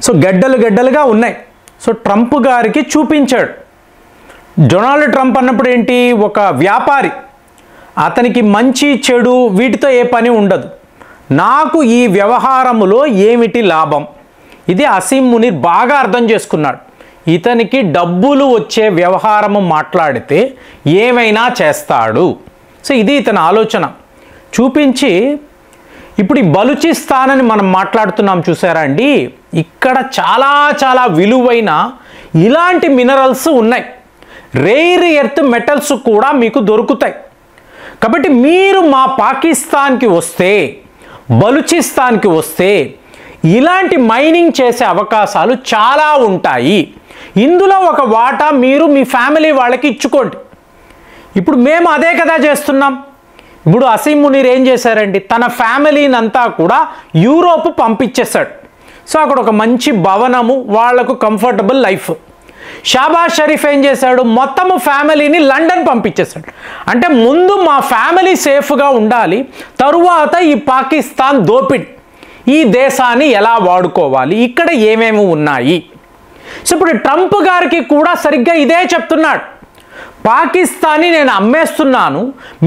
So గడ్డలు గడ్డలుగా ఉన్నాయి. So Trump గారికి చూపించాడు. డొనాల్డ్ ట్రంప్ అన్నప్పుడు ఏంటి, ఒక వ్యాపారి, అతనికి మంచి చెడు వీటితో ఏ పని ఉండదు. నాకు ఈ వ్యవహారములో ఏమిటి లాభం, ఇది అసీం మునీర్ బాగా అర్థం చేసుకున్నాడు. ఇతనికి డబ్బులు వచ్చే వ్యవహారము మాట్లాడితే ఏమైనా చేస్తాడు. సో ఇది ఇతని ఆలోచన చూపించి, ఇప్పుడు ఈ బలూచిస్తాన్ అని మనం మాట్లాడుతున్నాం చూసారా అండి, ఇక్కడ చాలా చాలా విలువైన ఇలాంటి మినరల్స్ ఉన్నాయి. రేర్ ఎర్త్ మెటల్స్ కూడా మీకు దొరుకుతాయి. కాబట్టి మీరు మా పాకిస్తాన్కి వస్తే, బలూచిస్తాన్కి వస్తే ఇలాంటి మైనింగ్ చేసే అవకాశాలు చాలా ఉంటాయి. ఇందులో ఒక వాటా మీరు మీ ఫ్యామిలీ వాళ్ళకి ఇచ్చుకోండి. ఇప్పుడు మేము అదే కదా చేస్తున్నాం. ఇప్పుడు అసీం మునీర్ ఏం చేశారండి, తన ఫ్యామిలీని అంతా కూడా యూరోప్ పంపించేశాడు. సో అక్కడ ఒక మంచి భవనము, వాళ్లకు కంఫర్టబుల్ లైఫ్. షాబాజ్ షరీఫ్ ఏం చేశాడు, మొత్తము ఫ్యామిలీని లండన్ పంపించేశాడు. అంటే ముందు మా ఫ్యామిలీ సేఫ్గా ఉండాలి, తరువాత ఈ పాకిస్తాన్ దోపిడి, ఈ దేశాన్ని ఎలా వాడుకోవాలి, ఇక్కడ ఏమేమి ఉన్నాయి. సో ఇప్పుడు ట్రంప్ గారికి కూడా సరిగ్గా ఇదే చెప్తున్నాడు, పాకిస్తాన్ని నేను అమ్మేస్తున్నాను,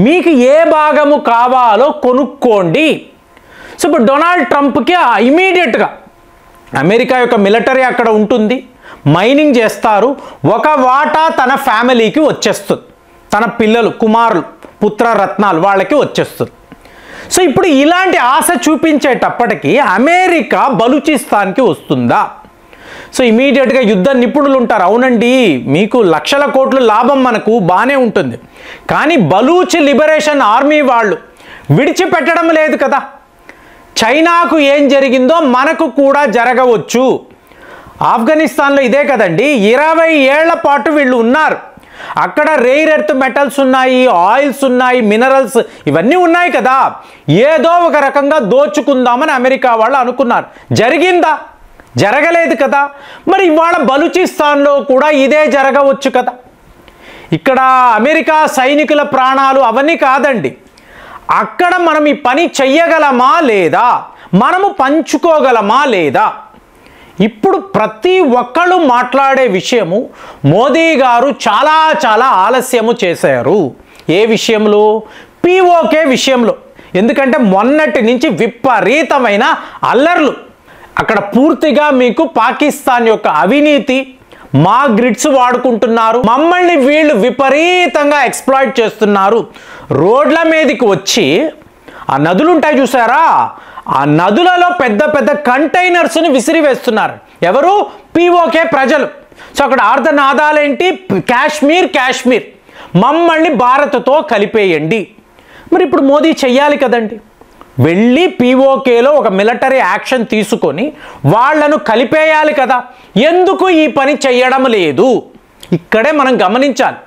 మీకు ఏ భాగము కావాలో కొనుక్కోండి. సో ఇప్పుడు డొనాల్డ్ ట్రంప్కి ఇమీడియట్గా అమెరికా యొక్క మిలిటరీ అక్కడ ఉంటుంది, మైనింగ్ చేస్తారు, ఒక వాటా తన ఫ్యామిలీకి వచ్చేస్తుంది, తన పిల్లలు, కుమారులు, పుత్రరత్నాలు వాళ్ళకి వచ్చేస్తుంది. సో ఇప్పుడు ఇలాంటి ఆశ చూపించేటప్పటికీ అమెరికా బలూచిస్తాన్కి వస్తుందా? సో ఇమీడియట్గా యుద్ధ నిపుణులు ఉంటారు, అవునండి మీకు లక్షల కోట్లు లాభం మనకు బాగానే ఉంటుంది, కానీ బలూచ్ లిబరేషన్ ఆర్మీ వాళ్ళు విడిచిపెట్టడం లేదు కదా. చైనాకు ఏం జరిగిందో మనకు కూడా జరగవచ్చు. ఆఫ్ఘనిస్తాన్లో ఇదే కదండి, 20 ఏళ్ల పాటు వీళ్ళు ఉన్నారు. అక్కడ రేర్ ఎర్త్ మెటల్స్ ఉన్నాయి, ఆయిల్స్ ఉన్నాయి, మినరల్స్ ఇవన్నీ ఉన్నాయి కదా. ఏదో ఒక రకంగా దోచుకుందామని అమెరికా వాళ్ళు అనుకున్నారు. జరిగిందా? జరగలేదు కదా. మరి ఇవాళ బలూచిస్తాన్లో కూడా ఇదే జరగవచ్చు కదా. ఇక్కడ అమెరికా సైనికుల ప్రాణాలు అవన్నీ కాదండి, అక్కడ మనం ఈ పని చెయ్యగలమా లేదా, మనము పంచుకోగలమా లేదా. ఇప్పుడు ప్రతి ఒక్కళ్ళు మాట్లాడే విషయము, మోదీ గారు చాలా చాలా ఆలస్యము చేశారు. ఏ విషయంలో? పీఓకే విషయంలో. ఎందుకంటే మొన్నటి నుంచి విపరీతమైన అల్లర్లు అక్కడ. పూర్తిగా మీకు పాకిస్తాన్ యొక్క అవినీతి, మా గ్రిడ్స్ వాడుకుంటున్నారు, మమ్మల్ని వీళ్ళు విపరీతంగా ఎక్స్ప్లాయిట్ చేస్తున్నారు. రోడ్ల మీదకి వచ్చి ఆ నదులు ఉంటాయి చూసారా, ఆ నదులలో పెద్ద పెద్ద కంటైనర్స్ని విసిరివేస్తున్నారు. ఎవరు? పీఓకే ప్రజలు. సో అక్కడ ఆర్ధనాదాలేంటి? కాశ్మీర్, కాశ్మీర్ మమ్మల్ని భారత్తో కలిపేయండి. మరి ఇప్పుడు మోదీ చెయ్యాలి కదండి, వెళ్ళి పీఓకేలో ఒక మిలిటరీ యాక్షన్ తీసుకొని వాళ్లను కలిపేయాలి కదా. ఎందుకు ఈ పని చెయ్యడం లేదు? ఇక్కడే మనం గమనించాలి.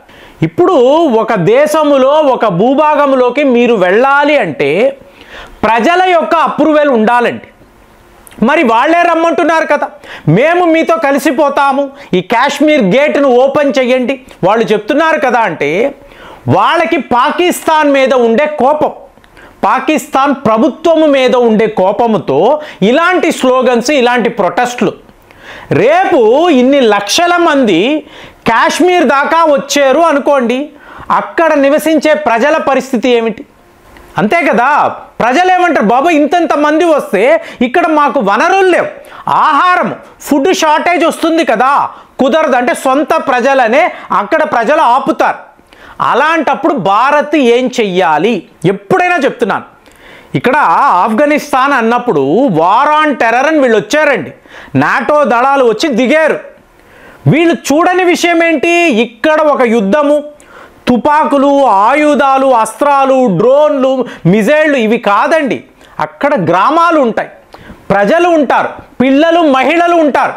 ఇప్పుడు ఒక దేశములో, ఒక భూభాగంలోకి మీరు వెళ్ళాలి అంటే ప్రజల యొక్క అప్రూవల్ ఉండాలండి. మరి వాళ్ళే రమ్మంటున్నారు కదా, మేము మీతో కలిసిపోతాము, ఈ కాశ్మీర్ గేట్ను ఓపెన్ చేయండి వాళ్ళు చెప్తున్నారు కదా. అంటే వాళ్ళకి పాకిస్తాన్ మీద ఉండే కోపం, పాకిస్తాన్ ప్రభుత్వము మీద ఉండే కోపముతో ఇలాంటి స్లోగన్స్, ఇలాంటి ప్రొటెస్ట్లు. రేపు ఇన్ని లక్షల మంది కాశ్మీర్ దాకా వచ్చారు అనుకోండి, అక్కడ నివసించే ప్రజల పరిస్థితి ఏమిటి? అంతే కదా. ప్రజలు ఏమంటారు, బాబు ఇంతంత మంది వస్తే ఇక్కడ మాకు వనరులు లేవు, ఆహారం, ఫుడ్ షార్టేజ్ వస్తుంది కదా, కుదరదు. అంటే సొంత ప్రజలనే అక్కడ ప్రజలు ఆపుతారు. అలాంటప్పుడు భారత్ ఏం చెయ్యాలి? ఎప్పుడైనా చెప్తున్నాను, ఇక్కడ ఆఫ్ఘనిస్తాన్ అన్నప్పుడు వార్ ఆన్ టెర్రర్ అని వీళ్ళు వచ్చారండి, నాటో దళాలు వచ్చి దిగారు. వీళ్ళు చూడని విషయం ఏంటి, ఇక్కడ ఒక యుద్ధము, తుపాకులు, ఆయుధాలు, అస్త్రాలు, డ్రోన్లు, మిజైళ్ళు ఇవి కాదండి. అక్కడ గ్రామాలు ఉంటాయి, ప్రజలు ఉంటారు, పిల్లలు, మహిళలు ఉంటారు.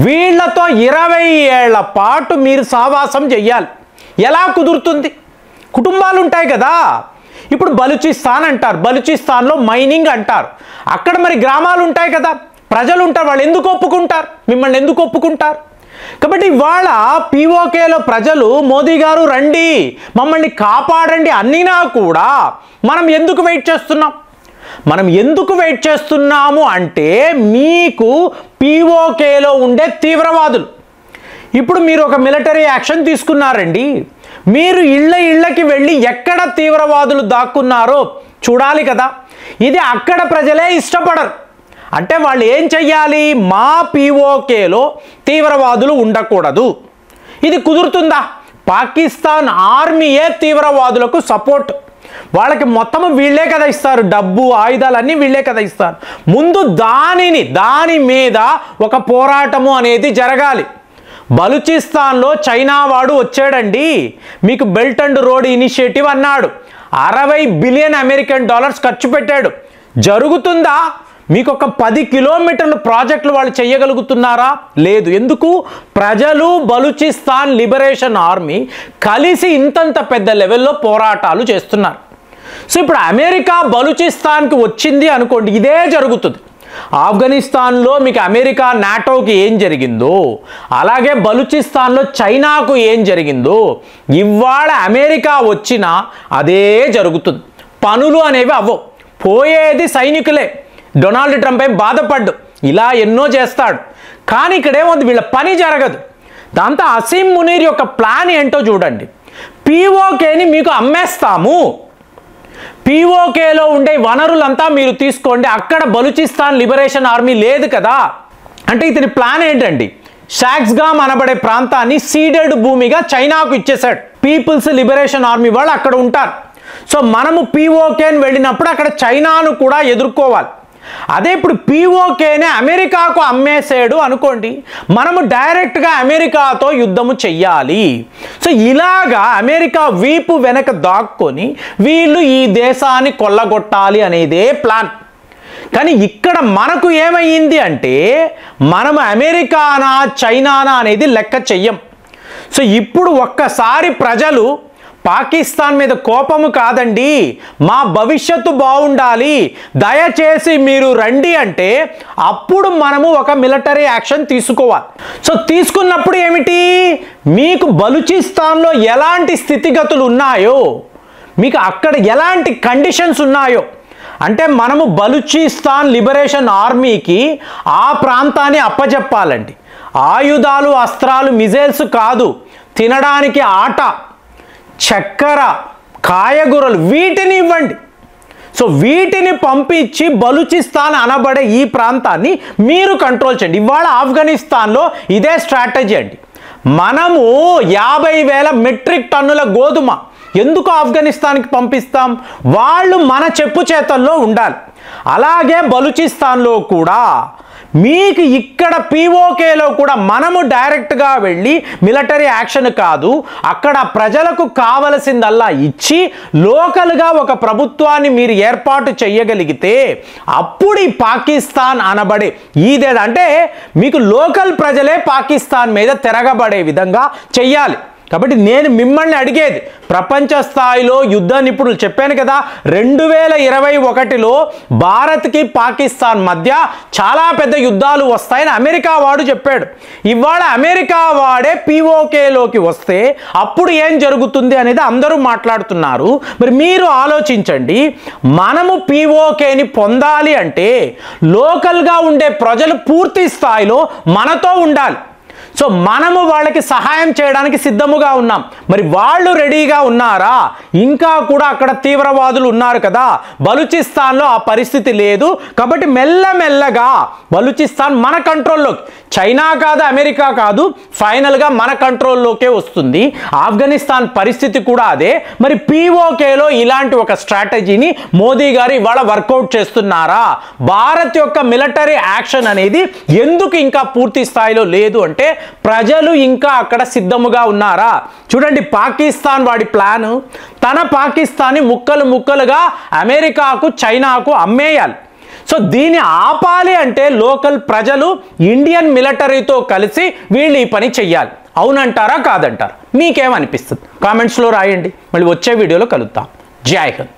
వీళ్లతో 20 ఏళ్ల పాటు మీరు సావాసం చెయ్యాలి. ఎలా కుదురుతుంది? కుటుంబాలు ఉంటాయి కదా. ఇప్పుడు బలూచిస్తాన్ అంటారు, బలూచిస్తాన్లో మైనింగ్ అంటారు, అక్కడ మరి గ్రామాలు ఉంటాయి కదా, ప్రజలు ఉంటారు. వాళ్ళు ఎందుకు ఒప్పుకుంటారు? మిమ్మల్ని ఎందుకు ఒప్పుకుంటారు? కాబట్టి ఇవాళ పీఓకేలో ప్రజలు మోదీ గారు రండి, మమ్మల్ని కాపాడండి అన్నినా కూడా మనం ఎందుకు వెయిట్ చేస్తున్నాం? మనం ఎందుకు వెయిట్ చేస్తున్నాము అంటే మీకు పీఓకేలో ఉండే తీవ్రవాదులు. ఇప్పుడు మీరు ఒక మిలిటరీ యాక్షన్ తీసుకున్నారండి, మీరు ఇళ్ళకి వెళ్ళి ఎక్కడ తీవ్రవాదులు దాక్కున్నారో చూడాలి కదా. ఇది అక్కడ ప్రజలే ఇష్టపడరు. అంటే వాళ్ళు ఏం చెయ్యాలి, మా పీఓకేలో తీవ్రవాదులు ఉండకూడదు. ఇది కుదురుతుందా? పాకిస్తాన్ ఆర్మీయే తీవ్రవాదులకు సపోర్ట్. వాళ్ళకి మొత్తం వీళ్ళే కదా ఇస్తారు, డబ్బు ఆయుధాలు అన్నీ వీళ్ళే కదా ఇస్తారు. ముందు దాని మీద ఒక పోరాటము అనేది జరగాలి. బలూచిస్తాన్లో చైనా వాడు వచ్చాడండి, మీకు బెల్ట్ అండ్ రోడ్ ఇనిషియేటివ్ అన్నాడు, $60 బిలియన్ ఖర్చు పెట్టాడు. జరుగుతుందా? మీకు ఒక 10 కిలోమీటర్ల ప్రాజెక్టులు వాళ్ళు చేయగలుగుతున్నారా? లేదు. ఎందుకు? ప్రజలు, బలూచిస్తాన్ లిబరేషన్ ఆర్మీ కలిసి ఇంతంత పెద్ద లెవెల్లో పోరాటాలు చేస్తున్నారు. సో ఇప్పుడు అమెరికా బలూచిస్తాన్కి వచ్చింది అనుకోండి, ఇదే జరుగుతుంది. ఆఫ్ఘనిస్తాన్లో మీకు అమెరికా నాటోకి ఏం జరిగిందో, అలాగే బలూచిస్తాన్లో చైనాకు ఏం జరిగిందో ఇవాళ అమెరికా వచ్చినా అదే జరుగుతుంది. పనులు అనేవి అవ్వవు, పోయేది సైనికులే. డొనాల్డ్ ట్రంప్ ఏం బాధపడ్డు, ఇలా ఎన్నో చేస్తాడు, కానీ ఇక్కడేముంది, వీళ్ళ పని జరగదు. దాంతో అసీం మునీర్ యొక్క ప్లాన్ ఏంటో చూడండి. పీఓకేని మీకు అమ్మేస్తాము, పీఓకేలో ఉండే వనరులంతా మీరు తీసుకోండి, అక్కడ బలూచిస్తాన్ లిబరేషన్ ఆర్మీ లేదు కదా. అంటే ఇతని ప్లాన్ ఏంటండి, షాక్స్గామ్ అనబడే ప్రాంతాన్ని సీడెడ్ భూమిగా చైనాకు ఇచ్చేశాడు. పీపుల్స్ లిబరేషన్ ఆర్మీ వాళ్ళు అక్కడ ఉంటారు. సో మనము పీఓకేని వెళ్ళినప్పుడు అక్కడ చైనాను కూడా ఎదుర్కోవాలి. అదే ఇప్పుడు పీఓకేనే అమెరికాకు అమ్మేసాడు అనుకోండి, మనము డైరెక్ట్గా అమెరికాతో యుద్ధము చెయ్యాలి. సో ఇలాగా అమెరికా వీపు వెనక దాక్కొని వీళ్ళు ఈ దేశాన్ని కొల్లగొట్టాలి అనేదే ప్లాన్. కానీ ఇక్కడ మనకు ఏమైంది అంటే మనము అమెరికానా చైనానా అనేది లెక్క చెయ్యం. సో ఇప్పుడు ఒక్కసారి ప్రజలు పాకిస్తాన్ మీద కోపము కాదండి, మా భవిష్యత్తు బాగుండాలి, దయచేసి మీరు రండి అంటే అప్పుడు మనము ఒక మిలిటరీ యాక్షన్ తీసుకోవాలి. సో తీసుకున్నప్పుడు ఏమిటి, మీకు బలూచిస్తాన్లో ఎలాంటి స్థితిగతులు ఉన్నాయో, మీకు అక్కడ ఎలాంటి కండిషన్స్ ఉన్నాయో, అంటే మనము బలూచిస్తాన్ లిబరేషన్ ఆర్మీకి ఆ ప్రాంతాన్ని అప్పచెప్పాలండి. ఆయుధాలు, అస్త్రాలు, మిజైల్స్ కాదు, తినడానికి ఆట, చక్కెర, కాయగూరలు వీటిని ఇవ్వండి. సో వీటిని పంపించి బలూచిస్తాన్ అనబడే ఈ ప్రాంతాన్ని మీరు కంట్రోల్ చేయండి. ఇవాళ ఆఫ్ఘనిస్తాన్లో ఇదే స్ట్రాటజీ అండి. మనము 50,000 మెట్రిక్ టన్నుల గోధుమ ఎందుకు ఆఫ్ఘనిస్తాన్కి పంపిస్తాం, వాళ్ళు మన చెప్పు చేతల్లో ఉండాలి. అలాగే బలూచిస్తాన్లో కూడా మీకు ఇక్కడ పీఓకేలో కూడా మనము డైరెక్ట్గా వెళ్ళి మిలిటరీ యాక్షన్ కాదు, అక్కడ ప్రజలకు కావలసిందల్లా ఇచ్చి లోకల్గా ఒక ప్రభుత్వాన్ని మీరు ఏర్పాటు చేయగలిగితే అప్పుడు ఈ పాకిస్తాన్ అనబడే ఇదేదా అంటే మీకు లోకల్ ప్రజలే పాకిస్తాన్ మీద తిరగబడే విధంగా చెయ్యాలి. కాబట్టి నేను మిమ్మల్ని అడిగేది, ప్రపంచ స్థాయిలో యుద్ధ నిపుణులు చెప్పాను కదా, 2021లో భారత్కి పాకిస్తాన్ మధ్య చాలా పెద్ద యుద్ధాలు వస్తాయని అమెరికా వాడు చెప్పాడు. ఇవాళ అమెరికా వాడే పీఓకేలోకి వస్తే అప్పుడు ఏం జరుగుతుంది అనేది అందరూ మాట్లాడుతున్నారు. మరి మీరు ఆలోచించండి, మనము పీఓకేని పొందాలి అంటే లోకల్గా ఉండే ప్రజలు పూర్తి స్థాయిలో మనతో ఉండాలి. సో మనము వాళ్ళకి సహాయం చేయడానికి సిద్ధముగా ఉన్నాం. మరి వాళ్ళు రెడీగా ఉన్నారా? ఇంకా కూడా అక్కడ తీవ్రవాదులు ఉన్నారు కదా. బలూచిస్తాన్లో ఆ పరిస్థితి లేదు. కాబట్టి మెల్లమెల్లగా బలూచిస్తాన్ మన కంట్రోల్లోకి, చైనా కాదు, అమెరికా కాదు, ఫైనల్గా మన కంట్రోల్లోకే వస్తుంది. ఆఫ్ఘనిస్తాన్ పరిస్థితి కూడా అదే. మరి పీఓకేలో ఇలాంటి ఒక స్ట్రాటజీని మోదీ గారు ఇవాళ వర్కౌట్ చేస్తున్నారా? భారత్ యొక్క మిలిటరీ యాక్షన్ అనేది ఎందుకు ఇంకా పూర్తి స్థాయిలో లేదు అంటే ప్రజలు ఇంకా అక్కడ సిద్ధముగా ఉన్నారా? చూడండి, పాకిస్తాన్ వాడి ప్లాన్, తన పాకిస్తాన్ని ముక్కలు ముక్కలుగా అమెరికాకు, చైనాకు అమ్మేయాలి. సో దీన్ని ఆపాలి అంటే లోకల్ ప్రజలు ఇండియన్ మిలిటరీతో కలిసి వీళ్ళు ఈ పని చెయ్యాలి. అవునంటారా కాదంటారా? మీకేమనిపిస్తుంది? కామెంట్స్లో రాయండి. మళ్ళీ వచ్చే వీడియోలో కలుద్దాం. జై హింద్.